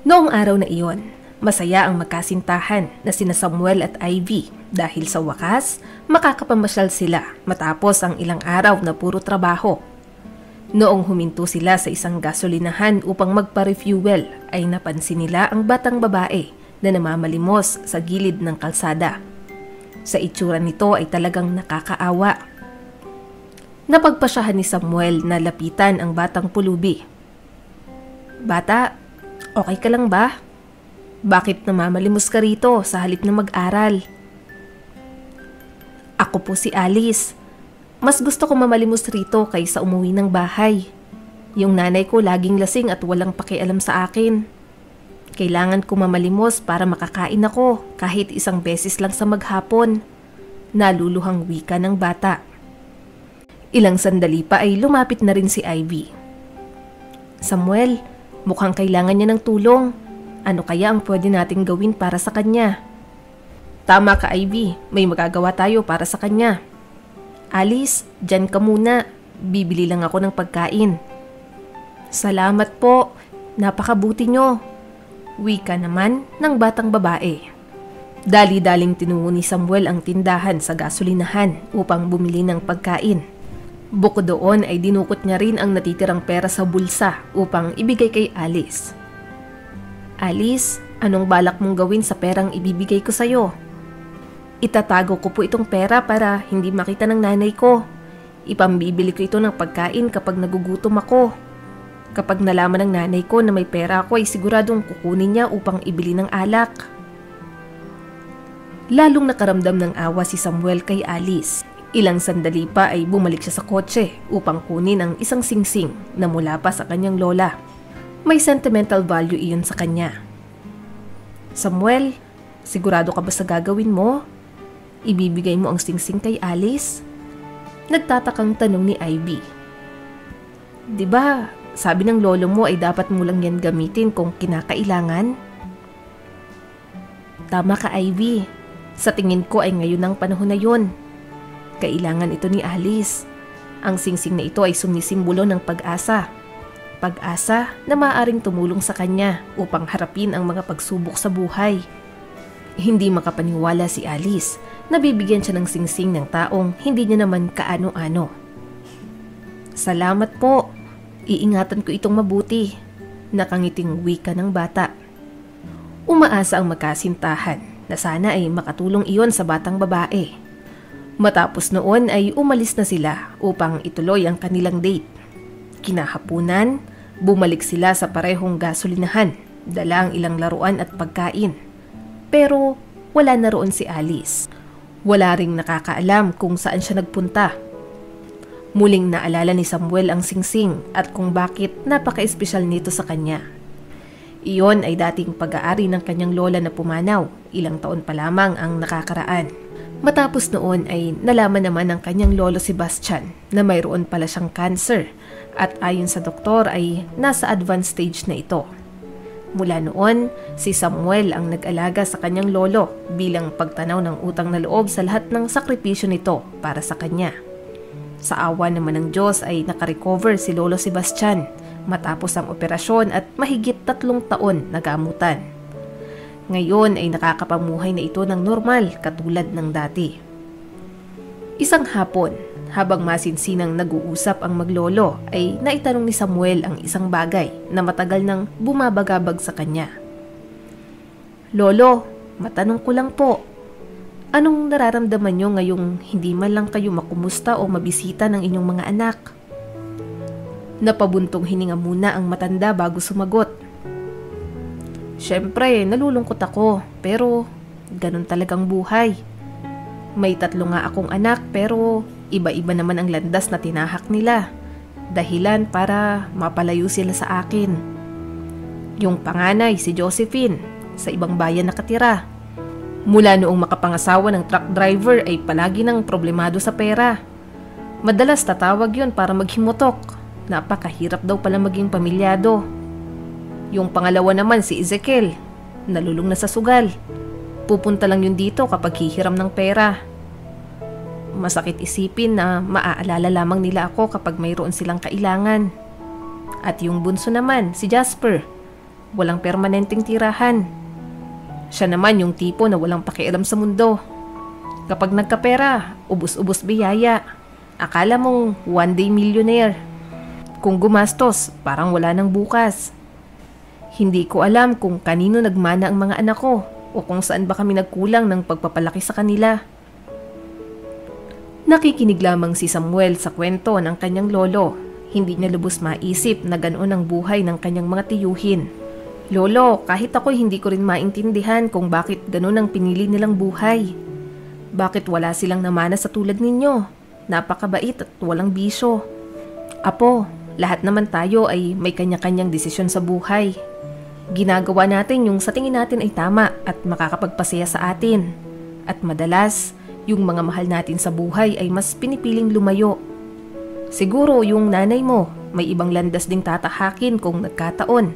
Noong araw na iyon, masaya ang magkasintahan na sina Samuel at Ivy dahil sa wakas, makakapamasyal sila matapos ang ilang araw na puro trabaho. Noong huminto sila sa isang gasolinahan upang magpa-refuel ay napansin nila ang batang babae na namamalimos sa gilid ng kalsada. Sa itsura nito ay talagang nakakaawa. Napagpasyahan ni Samuel na lapitan ang batang pulubi. "Bata, okay ka lang ba? Bakit namamalimos ka rito sa halip na mag-aral?" "Ako po si Alice. Mas gusto ko mamalimos rito kaysa umuwi ng bahay. Yung nanay ko laging lasing at walang pakialam sa akin. Kailangan ko mamalimos para makakain ako kahit isang beses lang sa maghapon." Naluluhang wika ng bata. Ilang sandali pa ay lumapit na rin si Ivy. "Samuel, mukhang kailangan niya ng tulong. Ano kaya ang pwede nating gawin para sa kanya?" "Tama ka, Ivy. May magagawa tayo para sa kanya." "Alice, dyan ka muna. Bibili lang ako ng pagkain." "Salamat po. Napakabuti nyo." Wika naman ng batang babae. Dali-daling tinungo ni Samuel ang tindahan sa gasolinahan upang bumili ng pagkain. Bukod doon ay dinukot niya rin ang natitirang pera sa bulsa upang ibigay kay Alice. "Alice, anong balak mong gawin sa perang ibibigay ko sa'yo?" "Itatago ko po itong pera para hindi makita ng nanay ko. Ipambibili ko ito ng pagkain kapag nagugutom ako. Kapag nalaman ng nanay ko na may pera ako ay siguradong kukunin niya upang ibili ng alak." Lalong nakaramdam ng awa si Samuel kay Alice. Ilang sandali pa ay bumalik siya sa kotse upang kunin ang isang singsing na mula pa sa kanyang lola. May sentimental value iyon sa kanya. "Samuel, sigurado ka ba sa gagawin mo? Ibibigay mo ang singsing kay Alice?" Nagtatakang tanong ni Ivy. "Di ba, sabi ng lolo mo ay dapat mo lang yan gamitin kung kinakailangan?" "Tama ka, Ivy. Sa tingin ko ay ngayon ang panahon na yun. Kailangan ito ni Alice. Ang singsing na ito ay sumisimbolo ng pag-asa. Pag-asa na maaaring tumulong sa kanya upang harapin ang mga pagsubok sa buhay." Hindi makapaniwala si Alice na bibigyan siya ng singsing ng taong hindi niya naman kaano-ano. "Salamat po. Iingatan ko itong mabuti." Nakangiting wika ng bata. Umaasa ang magkasintahan na sana ay makatulong iyon sa batang babae. Matapos noon ay umalis na sila upang ituloy ang kanilang date. Kinahapunan, bumalik sila sa parehong gasolinahan, dala ang ilang laruan at pagkain. Pero wala na roon si Alice. Wala ring nakakaalam kung saan siya nagpunta. Muling naalala ni Samuel ang singsing at kung bakit napaka-espesyal nito sa kanya. Iyon ay dating pag-aari ng kanyang lola na pumanaw, ilang taon pa lamang ang nakakaraan. Matapos noon ay nalaman naman ng kanyang lolo Sebastian na mayroon pala siyang cancer at ayon sa doktor ay nasa advanced stage na ito. Mula noon, si Samuel ang nag-alaga sa kanyang lolo bilang pagtanaw ng utang na loob sa lahat ng sakripisyo nito para sa kanya. Sa awa naman ng Diyos ay nakarecover si Lolo Sebastian matapos ang operasyon at mahigit 3 taon na gamutan. Ngayon ay nakakapamuhay na ito ng normal katulad ng dati. Isang hapon, habang masinsinang nag-uusap ang maglolo, ay naitanong ni Samuel ang isang bagay na matagal nang bumabagabag sa kanya. "Lolo, matanong ko lang po, anong nararamdaman nyo ngayong hindi man lang kayo makumusta o mabisita ng inyong mga anak?" Napabuntong hininga muna ang matanda bago sumagot. "Siyempre, nalulungkot ako, pero ganun talagang buhay. May 3 nga akong anak pero iba-iba naman ang landas na tinahak nila. Dahilan para mapalayo sila sa akin. Yung panganay, si Josephine, sa ibang bayan nakatira. Mula noong makapangasawa ng truck driver ay palagi nang problemado sa pera. Madalas tatawag yon para maghimutok. Napakahirap daw pala maging pamilyado. Yung pangalawa naman si Ezekiel, nalulung na sa sugal. Pupunta lang yun dito kapag hihiram ng pera. Masakit isipin na maaalala lamang nila ako kapag mayroon silang kailangan. At yung bunso naman, si Jasper, walang permanenteng tirahan. Siya naman yung tipo na walang pakialam sa mundo. Kapag nagkapera, ubus-ubos biyaya. Akala mong one day millionaire. Kung gumastos, parang wala nang bukas. Hindi ko alam kung kanino nagmana ang mga anak ko o kung saan ba kami nagkulang ng pagpapalaki sa kanila. Nakikinig lamang si Samuel sa kwento ng kanyang lolo. Hindi niya lubos maisip na ganoon ang buhay ng kanyang mga tiyuhin. Lolo, kahit ako hindi ko rin maintindihan kung bakit ganoon ang pinili nilang buhay. Bakit wala silang namana sa tulad ninyo? Napakabait at walang bisyo. Apo, lahat naman tayo ay may kanya-kanyang desisyon sa buhay. Ginagawa natin yung sa tingin natin ay tama at makakapagpasaya sa atin. At madalas, yung mga mahal natin sa buhay ay mas pinipiling lumayo. Siguro yung nanay mo may ibang landas ding tatahakin kung nagkataon.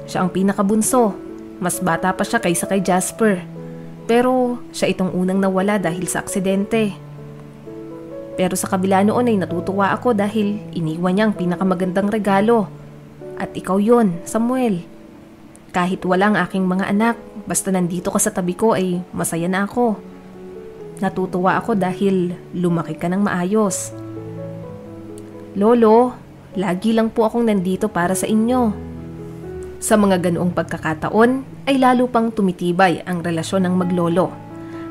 Siya ang pinakabunso. Mas bata pa siya kaysa kay Jasper. Pero siya itong unang nawala dahil sa aksidente. Pero sa kabila noon ay natutuwa ako dahil iniwan niya ang pinakamagandang regalo. At ikaw yon, Samuel. Kahit wala ang aking mga anak, basta nandito ka sa tabi ko ay masaya na ako. Natutuwa ako dahil lumaki ka ng maayos. Lolo, lagi lang po akong nandito para sa inyo. Sa mga ganoong pagkakataon ay lalo pang tumitibay ang relasyon ng maglolo.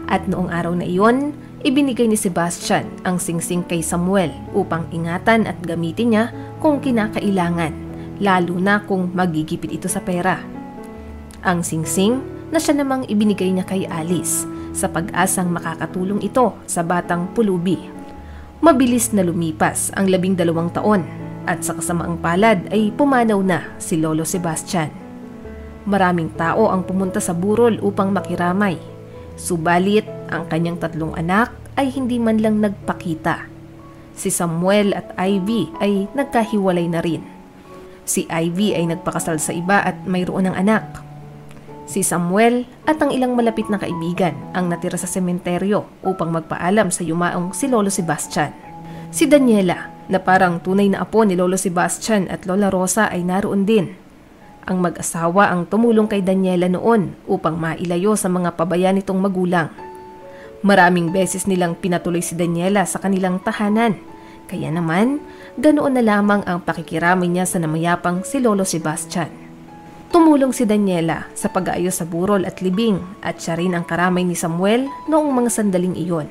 At noong araw na iyon, ibinigay ni Sebastian ang singsing kay Samuel upang ingatan at gamitin niya kung kinakailangan, lalo na kung magigipit ito sa pera. Ang singsing na siya namang ibinigay niya kay Alice sa pag-asang makakatulong ito sa batang pulubi. Mabilis na lumipas ang 12 taon at sa kasamaang palad ay pumanaw na si Lolo Sebastian. Maraming tao ang pumunta sa burol upang makiramay. Subalit ang kanyang 3 anak ay hindi man lang nagpakita. Si Samuel at Ivy ay nagkahiwalay na rin. Si Ivy ay nagpakasal sa iba at mayroon ng anak. Si Samuel at ang ilang malapit na kaibigan ang natira sa sementeryo upang magpaalam sa yumaong si Lolo Sebastian. Si Daniela, na parang tunay na apo ni Lolo Sebastian at Lola Rosa ay naroon din. Ang mag-asawa ang tumulong kay Daniela noon upang mailayo sa mga pabayan nitong magulang. Maraming beses nilang pinatuloy si Daniela sa kanilang tahanan, kaya naman ganoon na lamang ang pakikiramay niya sa namayapang si Lolo Sebastian. Tumulong si Daniela sa pag-aayos sa burol at libing at siya rin ang karamay ni Samuel noong mga sandaling iyon.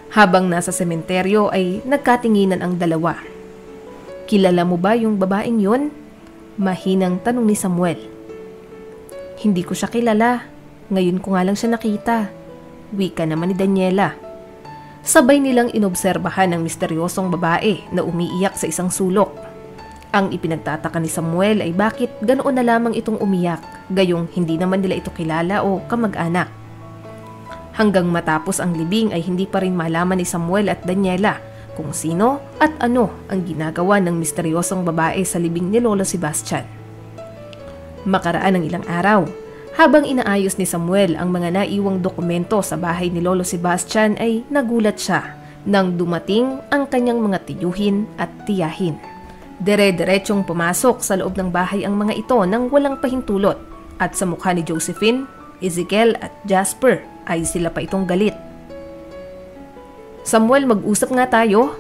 Habang nasa sementeryo ay nagkatinginan ang dalawa. Kilala mo ba yung babaeng yun? Mahinang tanong ni Samuel. Hindi ko siya kilala. Ngayon ko nga lang siya nakita. Wika naman ni Daniela. Sabay nilang inobserbahan ang misteryosong babae na umiiyak sa isang sulok. Ang ipinagtataka ni Samuel ay bakit ganoon na lamang itong umiyak, gayong hindi naman nila ito kilala o kamag-anak. Hanggang matapos ang libing ay hindi pa rin malaman ni Samuel at Daniela kung sino at ano ang ginagawa ng misteryosong babae sa libing ni Lolo Sebastian. Makaraan ng ilang araw, habang inaayos ni Samuel ang mga naiwang dokumento sa bahay ni Lolo Sebastian ay nagulat siya nang dumating ang kanyang mga tiyuhin at tiyahin. Dire-diretsong pumasok sa loob ng bahay ang mga ito nang walang pahintulot at sa mukha ni Josephine, Ezekiel at Jasper ay sila pa itong galit. Samuel, mag-usap nga tayo.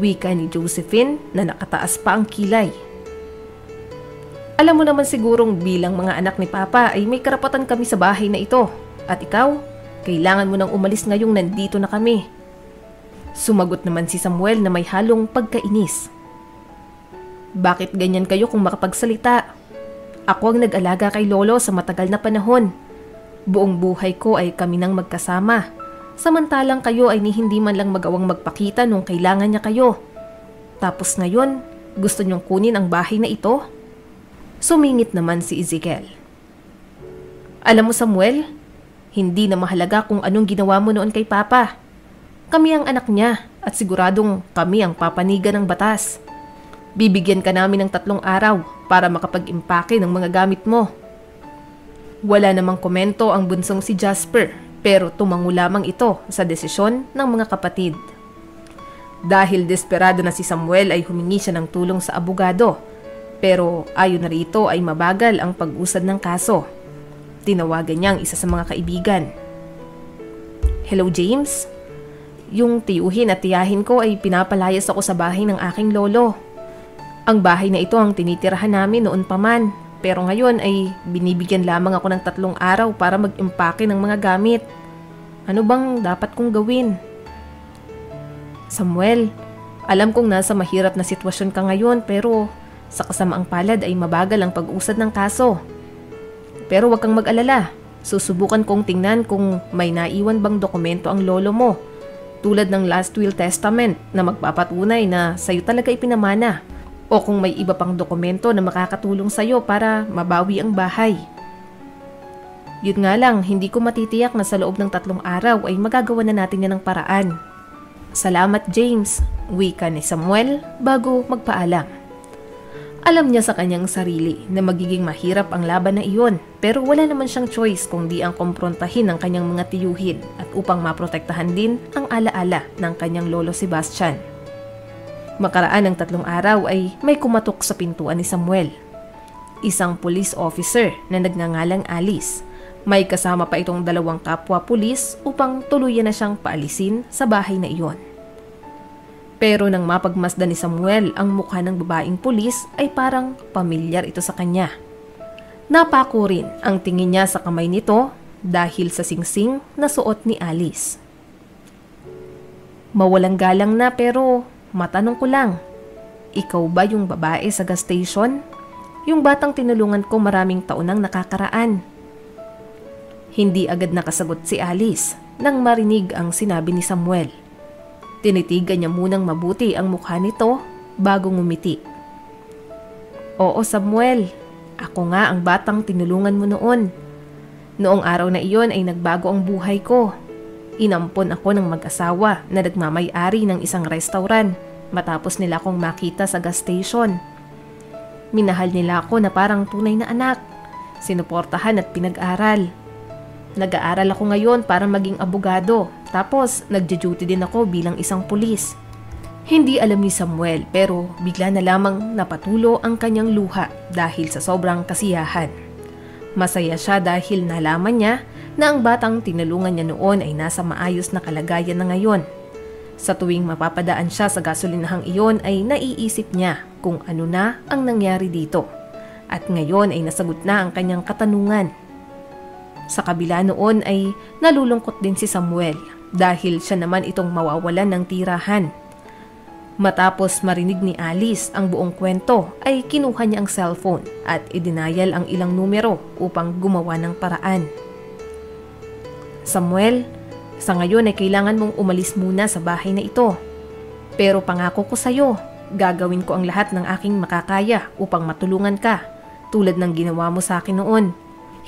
Wika ni Josephine na nakataas pa ang kilay. Alam mo naman sigurong bilang mga anak ni Papa ay may karapatan kami sa bahay na ito. At ikaw, kailangan mo nang umalis ngayong nandito na kami. Sumagot naman si Samuel na may halong pagkainis. Bakit ganyan kayo kung makapagsalita? Ako ang nag-alaga kay Lolo sa matagal na panahon. Buong buhay ko ay kami nang magkasama. Samantalang kayo ay hindi man lang magawang magpakita nung kailangan niya kayo. Tapos ngayon, gusto niyong kunin ang bahay na ito? Sumingit naman si Ezekiel. Alam mo Samuel, hindi na mahalaga kung anong ginawa mo noon kay Papa. Kami ang anak niya at siguradong kami ang papanigan ng batas. Bibigyan ka namin ng 3 araw para makapag-impake ng mga gamit mo. Wala namang komento ang bunsong si Jasper pero tumango lamang ito sa desisyon ng mga kapatid. Dahil desperado na si Samuel ay humingi siya ng tulong sa abogado. Pero ayon na rito ay mabagal ang pag-usad ng kaso. Tinawagan niya ang isa sa mga kaibigan. "Hello James? Yung tiyuhin at tiyahin ko ay pinapalayas ako sa bahay ng aking lolo. Ang bahay na ito ang tinitirahan namin noon pa man, pero ngayon ay binibigyan lamang ako ng 3 araw para mag-impake ng mga gamit. Ano bang dapat kong gawin?" "Samuel, alam kong nasa mahirap na sitwasyon ka ngayon pero sa kasamaang palad ay mabagal ang pag-usad ng kaso. Pero huwag kang mag-alala, susubukan kong tingnan kung may naiwan bang dokumento ang lolo mo. Tulad ng last will testament na magpapatunay na sa'yo talaga ipinamana. O kung may iba pang dokumento na makakatulong sa'yo para mabawi ang bahay. Yun nga lang, hindi ko matitiyak na sa loob ng 3 araw ay magagawa na natin yan ng paraan. Salamat James," wika ni Samuel bago magpaalam. Alam niya sa kanyang sarili na magiging mahirap ang laban na iyon, pero wala naman siyang choice kung di ang kumprontahin ang kanyang mga tiyuhin at upang maprotektahan din ang alaala ng kanyang lolo Sebastian. Makaraan ng 3 araw ay may kumatok sa pintuan ni Samuel. Isang police officer na nagngangalang Alice. May kasama pa itong 2 kapwa pulis upang tuluyan na siyang paalisin sa bahay na iyon. Pero nang mapagmasdan ni Samuel ang mukha ng babaeng pulis ay parang pamilyar ito sa kanya. Napako rin ang tingin niya sa kamay nito dahil sa singsing na suot ni Alice. "Mawalang galang na pero matanong ko lang, ikaw ba yung babae sa gas station? Yung batang tinulungan ko maraming taon nang nakakaraan?" Hindi agad nakasagot si Alice nang marinig ang sinabi ni Samuel. Tinitigan niya munang mabuti ang mukha nito bago ngumiti. "Oo Samuel, ako nga ang batang tinulungan mo noon. Noong araw na iyon ay nagbago ang buhay ko. Inampon ako ng mag-asawa na nagmamay-ari ng isang restaurant matapos nila akong makita sa gas station. Minahal nila ako na parang tunay na anak, sinuportahan at pinag-aral. Nag-aaral ako ngayon para maging abogado, tapos nagja-duty din ako bilang isang pulis." Hindi alam ni Samuel pero bigla na lamang napatulo ang kanyang luha dahil sa sobrang kasiyahan. Masaya siya dahil nalaman niya na ang batang tinulungan niya noon ay nasa maayos na kalagayan na ngayon. Sa tuwing mapapadaan siya sa gasolinahang iyon ay naiisip niya kung ano na ang nangyari dito. At ngayon ay nasagot na ang kanyang katanungan. Sa kabila noon ay nalulungkot din si Samuel dahil siya naman itong mawawalan ng tirahan. Matapos marinig ni Alice ang buong kwento ay kinuha niya ang cellphone at idinayal ang ilang numero upang gumawa ng paraan. "Samuel, sa ngayon ay kailangan mong umalis muna sa bahay na ito. Pero pangako ko sa'yo, gagawin ko ang lahat ng aking makakaya upang matulungan ka tulad ng ginawa mo sa akin noon.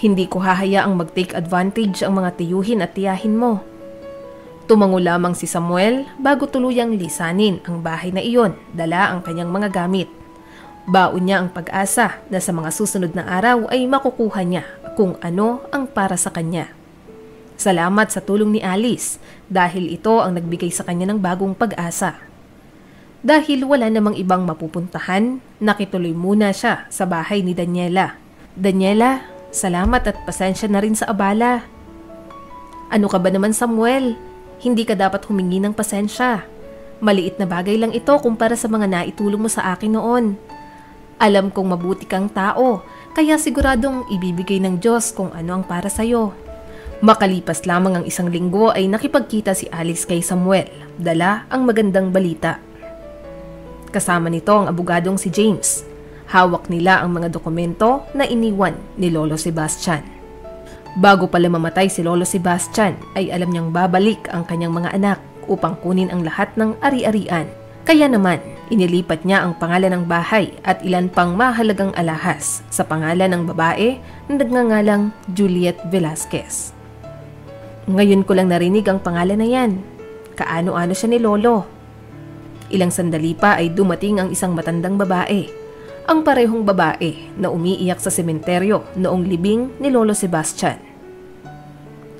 Hindi ko hahayaang mag-take advantage ang mga tiyuhin at tiyahin mo." Tumango lamang si Samuel bago tuluyang lisanin ang bahay na iyon, dala ang kanyang mga gamit. Baon niya ang pag-asa na sa mga susunod na araw ay makukuha niya kung ano ang para sa kanya. Salamat sa tulong ni Alice dahil ito ang nagbigay sa kanya ng bagong pag-asa. Dahil wala namang ibang mapupuntahan, nakituloy muna siya sa bahay ni Daniela. "Daniela, salamat at pasensya na rin sa abala." "Ano ka ba naman Samuel? Hindi ka dapat humingi ng pasensya. Maliit na bagay lang ito kumpara sa mga naitulong mo sa akin noon. Alam kong mabuti kang tao, kaya siguradong ibibigay ng Diyos kung ano ang para sa'yo." Makalipas lamang ang 1 linggo ay nakipagkita si Alice kay Samuel, dala ang magandang balita. Kasama nito ang abogadong si James. Hawak nila ang mga dokumento na iniwan ni Lolo Sebastian. Bago pala mamatay si Lolo Sebastian ay alam niyang babalik ang kanyang mga anak upang kunin ang lahat ng ari-arian. Kaya naman, inilipat niya ang pangalan ng bahay at ilan pang mahalagang alahas sa pangalan ng babae na nagngangalang Juliet Velasquez. "Ngayon ko lang narinig ang pangalan na yan. Kaano-ano siya ni Lolo." Ilang sandali pa ay dumating ang isang matandang babae. Ang parehong babae na umiiyak sa sementeryo noong libing ni Lolo Sebastian.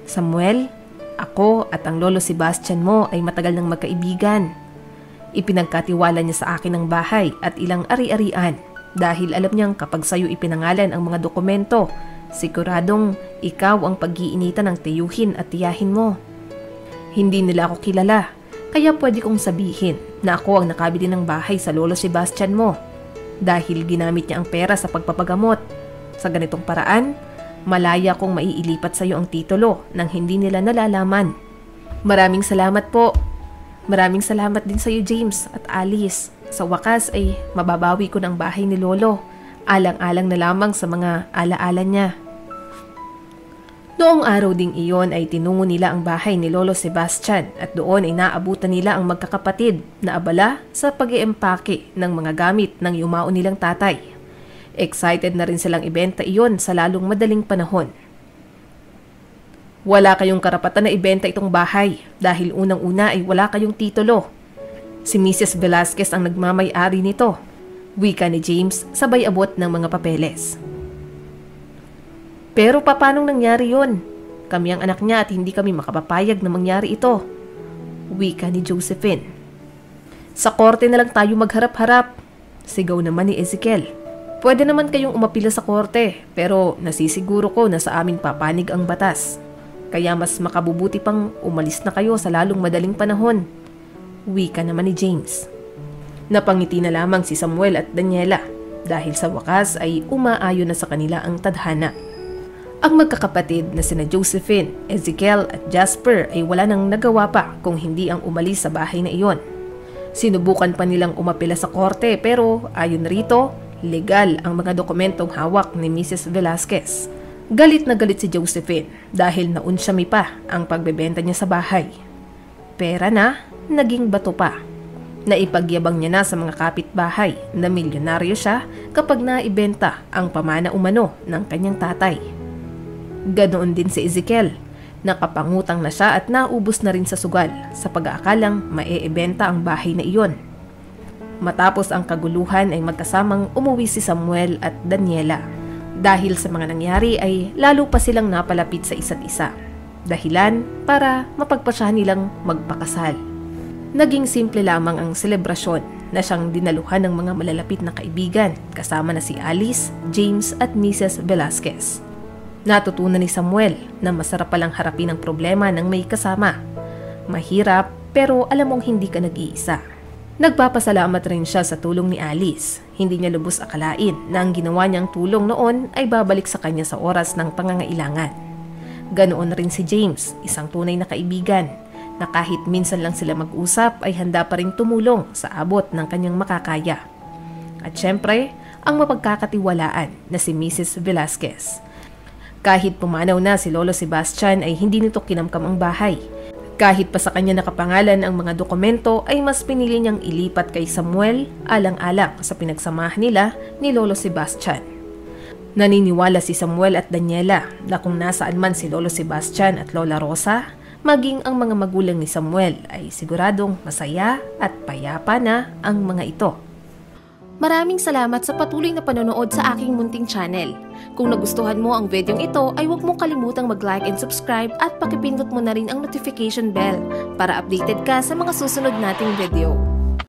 "Samuel, ako at ang Lolo Sebastian mo ay matagal nang magkaibigan. Ipinagkatiwala niya sa akin ang bahay at ilang ari-arian dahil alam niyang kapag sa'yo ipinangalan ang mga dokumento, siguradong ikaw ang pag-iinitan ng tiyuhin at tiyahin mo. Hindi nila ako kilala, kaya pwede kong sabihin na ako ang nakabili ng bahay sa Lolo Sebastian mo dahil ginamit niya ang pera sa pagpapagamot. Sa ganitong paraan, malaya kong maiilipat sa iyo ang titulo nang hindi nila nalalaman. Maraming salamat po. Maraming salamat din sa iyo, James at Alice. Sa wakas ay mababawi ko ng bahay ni Lolo. Alang-alang na lamang sa mga alaala niya. Noong araw ding iyon ay tinungo nila ang bahay ni Lolo Sebastian at doon ay naabutan nila ang magkakapatid na abala sa pag-iempake ng mga gamit ng yumao nilang tatay. Excited na rin silang ibenta iyon sa lalong madaling panahon. Wala kayong karapatan na ibenta itong bahay dahil unang-una ay wala kayong titulo. Si Mrs. Velasquez ang nagmamay-ari nito, wika ni James sabay abot ng mga papeles. Pero paanong nangyari yon? Kami ang anak niya at hindi kami makapapayag na mangyari ito, wika ni Josephine. Sa korte na lang tayo magharap-harap, sigaw naman ni Ezekiel. Pwede naman kayong umapila sa korte, pero nasisiguro ko na sa amin papanig ang batas. Kaya mas makabubuti pang umalis na kayo sa lalong madaling panahon, wika naman ni James. Napangiti na lamang si Samuel at Daniela dahil sa wakas ay umaayon na sa kanila ang tadhana. Ang magkakapatid na sina Josephine, Ezekiel at Jasper ay wala nang nagawa pa kung hindi ang umalis sa bahay na iyon. Sinubukan pa nilang umapila sa korte pero ayon rito, legal ang mga dokumentong hawak ni Mrs. Velasquez. Galit na galit si Josephine dahil naunsyami pa ang pagbebenta niya sa bahay. Pera na, naging bato pa. Naipagyabang niya na sa mga kapitbahay na milyonaryo siya kapag naibenta ang pamana umano ng kanyang tatay. Ganoon din si Ezekiel, nakapangutang na siya at naubos na rin sa sugal sa pag-aakalang maiibenta ang bahay na iyon. Matapos ang kaguluhan ay magkasamang umuwi si Samuel at Daniela. Dahil sa mga nangyari ay lalo pa silang napalapit sa isa't isa. Dahilan para mapagpasyahan nilang magpakasal. Naging simple lamang ang selebrasyon na siyang dinaluhan ng mga malalapit na kaibigan kasama na si Alice, James at Mrs. Velasquez. Natutunan ni Samuel na masarap palang harapin ang problema ng may kasama. Mahirap pero alam mong hindi ka nag-iisa. Nagpapasalamat rin siya sa tulong ni Alice. Hindi niya lubos akalain na ang ginawa niyang tulong noon ay babalik sa kanya sa oras ng pangangailangan. Ganoon rin si James, isang tunay na kaibigan, na kahit minsan lang sila mag-usap ay handa pa rin tumulong sa abot ng kanyang makakaya. At syempre, ang mapagkakatiwalaan na si Mrs. Velasquez. Kahit pumanaw na si Lolo Sebastian ay hindi nito kinamkam ang bahay. Kahit pa sa kanya nakapangalan ang mga dokumento ay mas pinili niyang ilipat kay Samuel alang-alang sa pinagsamahan nila ni Lolo Sebastian. Naniniwala si Samuel at Daniela na kung nasaan man si Lolo Sebastian at Lola Rosa, maging ang mga magulang ni Samuel ay siguradong masaya at payapa na ang mga ito. Maraming salamat sa patuloy na panonood sa aking munting channel. Kung nagustuhan mo ang videong ito ay huwag mong kalimutang mag-like and subscribe at pakipindot mo na rin ang notification bell para updated ka sa mga susunod nating video.